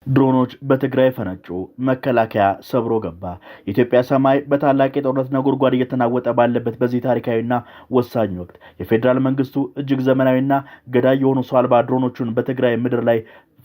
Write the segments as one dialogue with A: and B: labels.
A: ድሮኖች በትግራይ ፈነጩ። መከላከያ ሰብሮ ገባ። የኢትዮጵያ ሰማይ በታላቅ የጦርነት ነጎድጓድ እየተናወጠ ባለበት በዚህ ታሪካዊና ወሳኝ ወቅት የፌዴራል መንግስቱ እጅግ ዘመናዊና ገዳይ የሆኑ ሰው አልባ ድሮኖቹን በትግራይ ምድር ላይ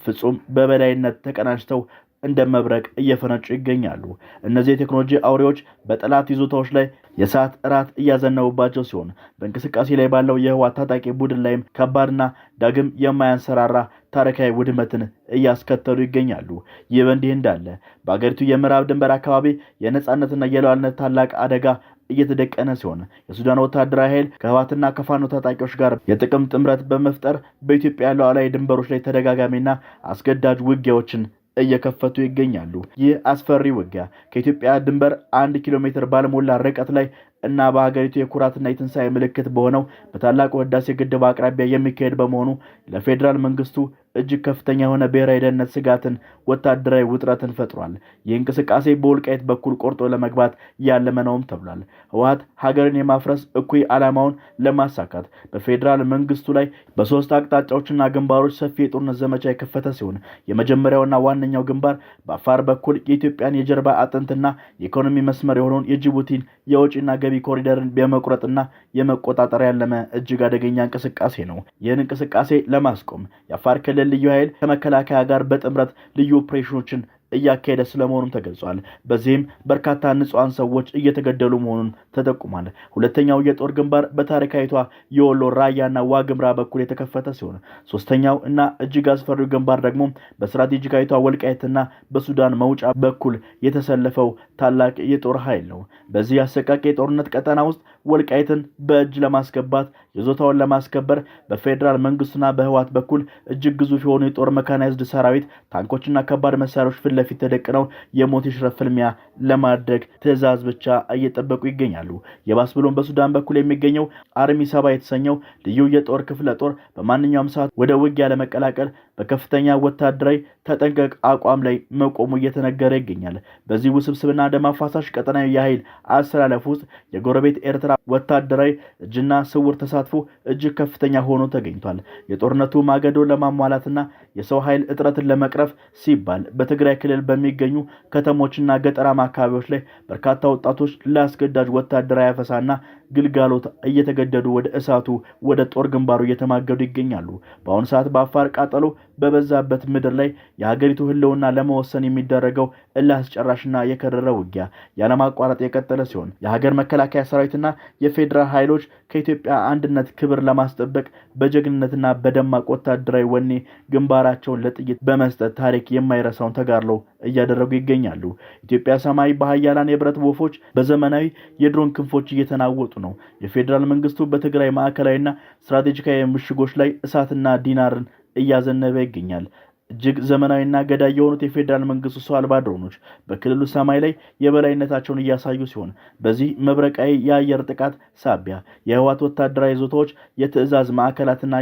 A: ፍጹም በበላይነት ተቀናጅተው እንደ መብረቅ እየፈነጩ ይገኛሉ። እነዚህ የቴክኖሎጂ አውሬዎች በጠላት ይዞታዎች ላይ የሰዓት እራት እያዘነቡባቸው ሲሆን በእንቅስቃሴ ላይ ባለው የህወሓት ታጣቂ ቡድን ላይም ከባድና ዳግም የማያንሰራራ ታሪካዊ ውድመትን እያስከተሉ ይገኛሉ። ይህ በእንዲህ እንዳለ በአገሪቱ የምዕራብ ድንበር አካባቢ የነጻነትና የሉዓላዊነት ታላቅ አደጋ እየተደቀነ ሲሆን የሱዳን ወታደራዊ ኃይል ከህወሓትና ከፋኖ ታጣቂዎች ጋር የጥቅም ጥምረት በመፍጠር በኢትዮጵያ ሉዓላዊ ድንበሮች ላይ ተደጋጋሚና አስገዳጅ ውጊያዎችን እየከፈቱ ይገኛሉ። ይህ አስፈሪ ውጊያ ከኢትዮጵያ ድንበር 1 ኪሎ ሜትር ባለሞላ ርቀት ላይ እና በሀገሪቱ የኩራትና የትንሳኤ ምልክት በሆነው በታላቁ ህዳሴ ግድብ አቅራቢያ የሚካሄድ በመሆኑ ለፌዴራል መንግስቱ እጅግ ከፍተኛ የሆነ ብሔራዊ ደህንነት ስጋትን፣ ወታደራዊ ውጥረትን ፈጥሯል። ይህ እንቅስቃሴ በወልቃይት በኩል ቆርጦ ለመግባት ያለመ ነውም ተብሏል። ህወሓት ሀገርን የማፍረስ እኩይ ዓላማውን ለማሳካት በፌዴራል መንግስቱ ላይ በሶስት አቅጣጫዎችና ግንባሮች ሰፊ የጦርነት ዘመቻ የከፈተ ሲሆን የመጀመሪያውና ዋነኛው ግንባር በአፋር በኩል የኢትዮጵያን የጀርባ አጥንትና የኢኮኖሚ መስመር የሆነውን የጅቡቲን የወጪና ገቢ ኮሪደርን በመቁረጥና የመቆጣጠር ያለመ እጅግ አደገኛ እንቅስቃሴ ነው። ይህን እንቅስቃሴ ለማስቆም የአፋር ክልል ልዩ ኃይል ከመከላከያ ጋር በጥምረት ልዩ ኦፕሬሽኖችን እያካሄደ ስለመሆኑም ተገልጿል። በዚህም በርካታ ንጹሃን ሰዎች እየተገደሉ መሆኑን ተጠቁሟል። ሁለተኛው የጦር ግንባር በታሪካዊቷ የወሎ ራያና ዋግምራ በኩል የተከፈተ ሲሆን ሶስተኛው እና እጅግ አስፈሪው ግንባር ደግሞ በስትራቴጂካዊቷ ወልቃይትና በሱዳን መውጫ በኩል የተሰለፈው ታላቅ የጦር ኃይል ነው። በዚህ አሰቃቂ የጦርነት ቀጠና ውስጥ ወልቃይትን በእጅ ለማስገባት ይዞታውን ለማስከበር በፌዴራል መንግስቱና በህወሓት በኩል እጅግ ግዙፍ የሆኑ የጦር መካናይዝድ ሰራዊት፣ ታንኮችና ከባድ መሳሪያዎች ፊት ተደቅነው የሞት የሽረት ፍልሚያ ለማድረግ ትዕዛዝ ብቻ እየጠበቁ ይገኛሉ። የባስ ብሎም በሱዳን በኩል የሚገኘው አርሚ 7 የተሰኘው ልዩ የጦር ክፍለ ጦር በማንኛውም ሰዓት ወደ ውጊያ ለመቀላቀል በከፍተኛ ወታደራዊ ተጠንቀቅ አቋም ላይ መቆሙ እየተነገረ ይገኛል። በዚህ ውስብስብና ደም አፋሳሽ ቀጠናዊ የኃይል አሰላለፍ ውስጥ የጎረቤት ኤርትራ ወታደራዊ እጅና ስውር ተሳትፎ እጅግ ከፍተኛ ሆኖ ተገኝቷል። የጦርነቱ ማገዶ ለማሟላትና የሰው ኃይል እጥረትን ለመቅረፍ ሲባል በትግራይ ክልል በሚገኙ ከተሞችና ገጠራማ አካባቢዎች ላይ በርካታ ወጣቶች ለአስገዳጅ ወታደራዊ አፈሳና ግልጋሎት እየተገደዱ ወደ እሳቱ ወደ ጦር ግንባሩ እየተማገዱ ይገኛሉ። በአሁኑ ሰዓት በአፋር ቃጠሎ በበዛበት ምድር ላይ የሀገሪቱ ህልውና ለመወሰን የሚደረገው እልህ አስጨራሽና የከረረ ውጊያ ያለማቋረጥ የቀጠለ ሲሆን የሀገር መከላከያ ሰራዊትና የፌዴራል ኃይሎች ከኢትዮጵያ አንድነት ክብር ለማስጠበቅ በጀግንነትና በደማቅ ወታደራዊ ወኔ ግንባራቸውን ለጥይት በመስጠት ታሪክ የማይረሳውን ተጋድሎ እያደረጉ ይገኛሉ። ኢትዮጵያ ሰማይ በኃያላን የብረት ወፎች በዘመናዊ የድሮን ክንፎች እየተናወጡ ነው። የፌዴራል መንግስቱ በትግራይ ማዕከላዊና ስትራቴጂካዊ ምሽጎች ላይ እሳትና ዲናርን እያዘነበ ይገኛል። እጅግ ዘመናዊና ገዳይ የሆኑት የፌዴራል መንግስቱ ሰው አልባ ድሮኖች በክልሉ ሰማይ ላይ የበላይነታቸውን እያሳዩ ሲሆን በዚህ መብረቃዊ የአየር ጥቃት ሳቢያ የህወሓት ወታደራዊ ይዞታዎች፣ የትዕዛዝ ማዕከላትና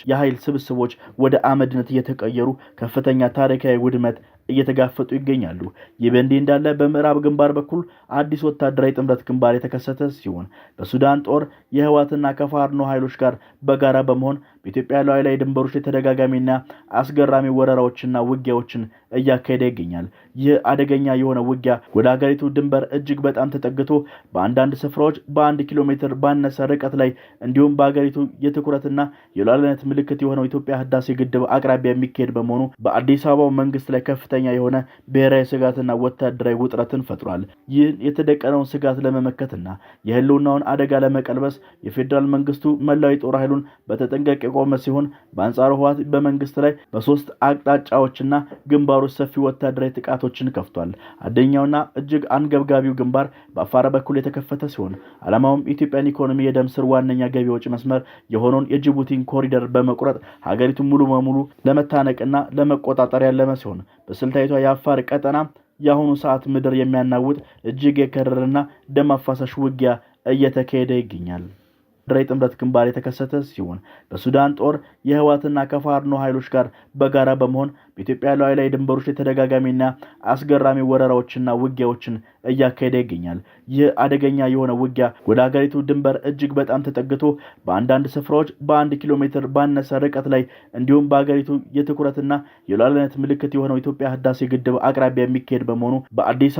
A: የኃይል ስብስቦች ወደ አመድነት እየተቀየሩ ከፍተኛ ታሪካዊ ውድመት እየተጋፈጡ ይገኛሉ። ይህ በእንዲህ እንዳለ በምዕራብ ግንባር በኩል አዲስ ወታደራዊ ጥምረት ግንባር የተከሰተ ሲሆን በሱዳን ጦር የህወሓትና ከፋኖ ኃይሎች ጋር በጋራ በመሆን በኢትዮጵያ ሉዓላዊ ድንበሮች ላይ ተደጋጋሚና አስገራሚ ወረራዎችና ውጊያዎችን እያካሄደ ይገኛል። ይህ አደገኛ የሆነ ውጊያ ወደ ሀገሪቱ ድንበር እጅግ በጣም ተጠግቶ በአንዳንድ ስፍራዎች በ1 ኪሎ ሜትር ባነሰ ርቀት ላይ እንዲሁም በሀገሪቱ የትኩረትና የሉዓላዊነት ምልክት የሆነው ኢትዮጵያ ህዳሴ ግድብ አቅራቢያ የሚካሄድ በመሆኑ በአዲስ አበባው መንግስት ላይ ከፍተኛ የሆነ ብሔራዊ ስጋትና ወታደራዊ ውጥረትን ፈጥሯል። ይህን የተደቀነውን ስጋት ለመመከትና የህልውናውን አደጋ ለመቀልበስ የፌዴራል መንግስቱ መላው የጦር ኃይሉን በተጠንቀቅ የቆመ ሲሆን በአንጻሩ ህወሓት በመንግስት ላይ በሶስት አቅጣጫዎችና ግንባሮች ሰፊ ወታደራዊ ጥቃቶችን ከፍቷል። አንደኛውና እጅግ አንገብጋቢው ግንባር በአፋር በኩል የተከፈተ ሲሆን ዓላማውም የኢትዮጵያን ኢኮኖሚ የደም ስር ዋነኛ ገቢ ወጪ መስመር የሆነውን የጅቡቲን ኮሪደር በመቁረጥ ሀገሪቱን ሙሉ በሙሉ ለመታነቅና ለመቆጣጠር ያለመ ሲሆን በስልታዊቷ የአፋር ቀጠና የአሁኑ ሰዓት ምድር የሚያናውጥ እጅግ የከረረና ደም አፋሳሽ ውጊያ እየተካሄደ ይገኛል። ወታደራዊ ጥምረት ግንባር የተከሰተ ሲሆን በሱዳን ጦር የህወሓትና ከፋኖ ኃይሎች ጋር በጋራ በመሆን በኢትዮጵያ ሉዓላዊ ድንበሮች የተደጋጋሚና አስገራሚ ወረራዎችና ውጊያዎችን እያካሄደ ይገኛል። ይህ አደገኛ የሆነ ውጊያ ወደ ሀገሪቱ ድንበር እጅግ በጣም ተጠግቶ በአንዳንድ ስፍራዎች በ1 ኪሎ ሜትር ባነሰ ርቀት ላይ እንዲሁም በሀገሪቱ የትኩረትና የሉዓላዊነት ምልክት የሆነው ኢትዮጵያ ህዳሴ ግድብ አቅራቢያ የሚካሄድ በመሆኑ በአዲስ